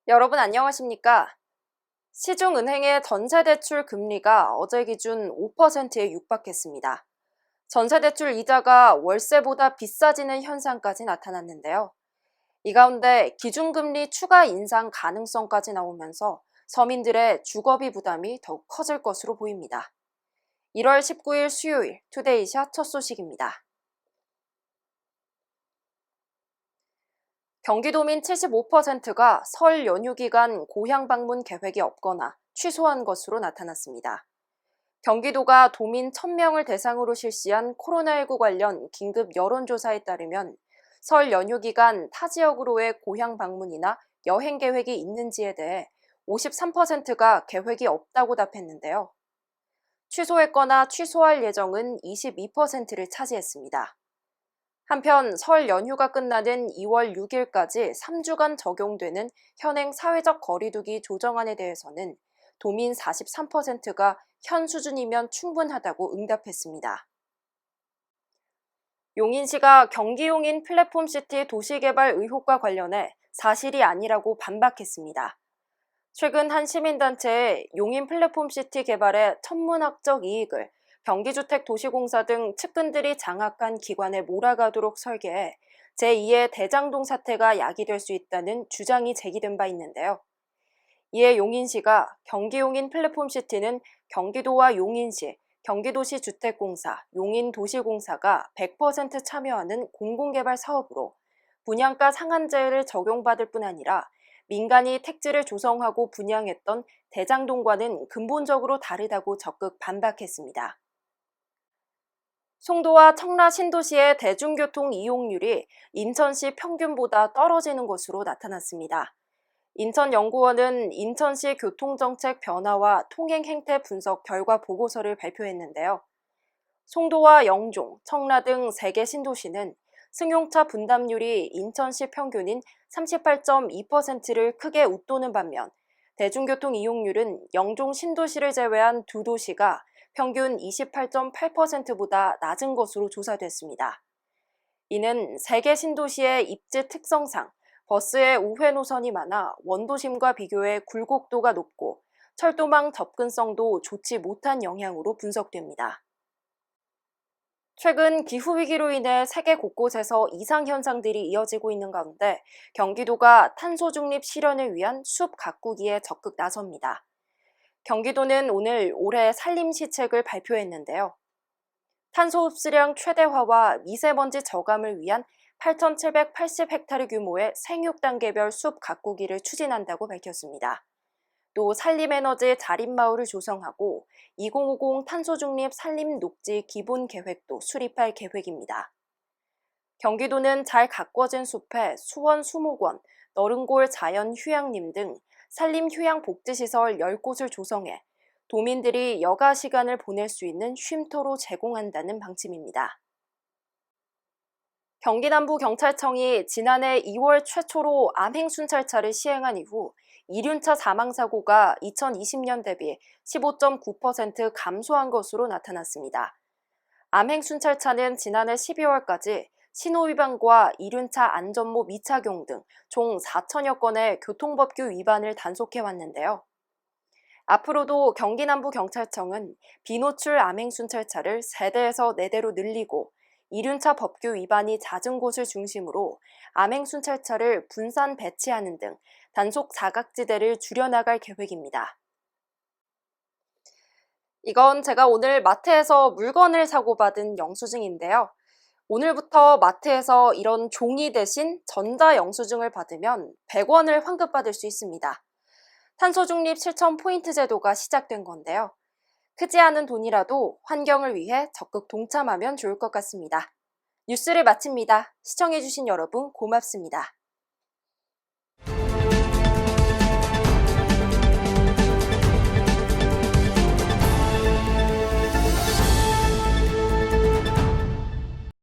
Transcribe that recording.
여러분 안녕하십니까? 시중은행의 전세대출 금리가 어제 기준 5%에 육박했습니다. 전세대출 이자가 월세보다 비싸지는 현상까지 나타났는데요. 이 가운데 기준금리 추가 인상 가능성까지 나오면서 서민들의 주거비 부담이 더욱 커질 것으로 보입니다. 1월 19일 수요일 투데이샷 첫 소식입니다. 경기도민 75%가 설 연휴 기간 고향 방문 계획이 없거나 취소한 것으로 나타났습니다. 경기도가 도민 1000명을 대상으로 실시한 코로나19 관련 긴급 여론조사에 따르면 설 연휴 기간 타 지역으로의 고향 방문이나 여행 계획이 있는지에 대해 53%가 계획이 없다고 답했는데요. 취소했거나 취소할 예정은 22%를 차지했습니다. 한편 설 연휴가 끝나는 2월 6일까지 3주간 적용되는 현행 사회적 거리두기 조정안에 대해서는 도민 43%가 현 수준이면 충분하다고 응답했습니다. 용인시가 경기용인 플랫폼시티 도시개발 의혹과 관련해 사실이 아니라고 반박했습니다. 최근 한 시민단체에 용인 플랫폼시티 개발의 천문학적 이익을 경기주택도시공사 등 측근들이 장악한 기관에 몰아가도록 설계해 제2의 대장동 사태가 야기될 수 있다는 주장이 제기된 바 있는데요. 이에 용인시가 경기용인 플랫폼시티는 경기도와 용인시, 경기도시 주택공사, 용인도시공사가 100% 참여하는 공공개발 사업으로 분양가 상한제를 적용받을 뿐 아니라 민간이 택지를 조성하고 분양했던 대장동과는 근본적으로 다르다고 적극 반박했습니다. 송도와 청라 신도시의 대중교통 이용률이 인천시 평균보다 떨어지는 것으로 나타났습니다. 인천연구원은 인천시 교통정책 변화와 통행 행태 분석 결과 보고서를 발표했는데요. 송도와 영종, 청라 등 3개 신도시는 승용차 분담률이 인천시 평균인 38.2%를 크게 웃도는 반면 대중교통 이용률은 영종 신도시를 제외한 두 도시가 평균 28.8%보다 낮은 것으로 조사됐습니다. 이는 3개 신도시의 입지 특성상 버스의 우회 노선이 많아 원도심과 비교해 굴곡도가 높고 철도망 접근성도 좋지 못한 영향으로 분석됩니다. 최근 기후위기로 인해 세계 곳곳에서 이상현상들이 이어지고 있는 가운데 경기도가 탄소 중립 실현을 위한 숲 가꾸기에 적극 나섭니다. 경기도는 오늘 올해 산림시책을 발표했는데요. 탄소 흡수량 최대화와 미세먼지 저감을 위한 8,780헥타르 규모의 생육단계별 숲 가꾸기를 추진한다고 밝혔습니다. 또 산림에너지 자립마을을 조성하고 2050 탄소중립 산림녹지 기본계획도 수립할 계획입니다. 경기도는 잘 가꿔진 숲에 수원 수목원, 너른골 자연휴양림 등 산림휴양복지시설 10곳을 조성해 도민들이 여가 시간을 보낼 수 있는 쉼터로 제공한다는 방침입니다. 경기남부경찰청이 지난해 2월 최초로 암행순찰차를 시행한 이후 이륜차 사망사고가 2020년 대비 15.9% 감소한 것으로 나타났습니다. 암행순찰차는 지난해 12월까지 신호위반과 이륜차 안전모 미착용 등 총 4천여 건의 교통법규 위반을 단속해왔는데요. 앞으로도 경기남부경찰청은 비노출 암행순찰차를 3대에서 4대로 늘리고 이륜차 법규 위반이 잦은 곳을 중심으로 암행순찰차를 분산 배치하는 등 단속 사각지대를 줄여나갈 계획입니다. 이건 제가 오늘 마트에서 물건을 사고 받은 영수증인데요. 오늘부터 마트에서 이런 종이 대신 전자영수증을 받으면 100원을 환급받을 수 있습니다. 탄소중립 실천 포인트 제도가 시작된 건데요. 크지 않은 돈이라도 환경을 위해 적극 동참하면 좋을 것 같습니다. 뉴스를 마칩니다. 시청해주신 여러분 고맙습니다.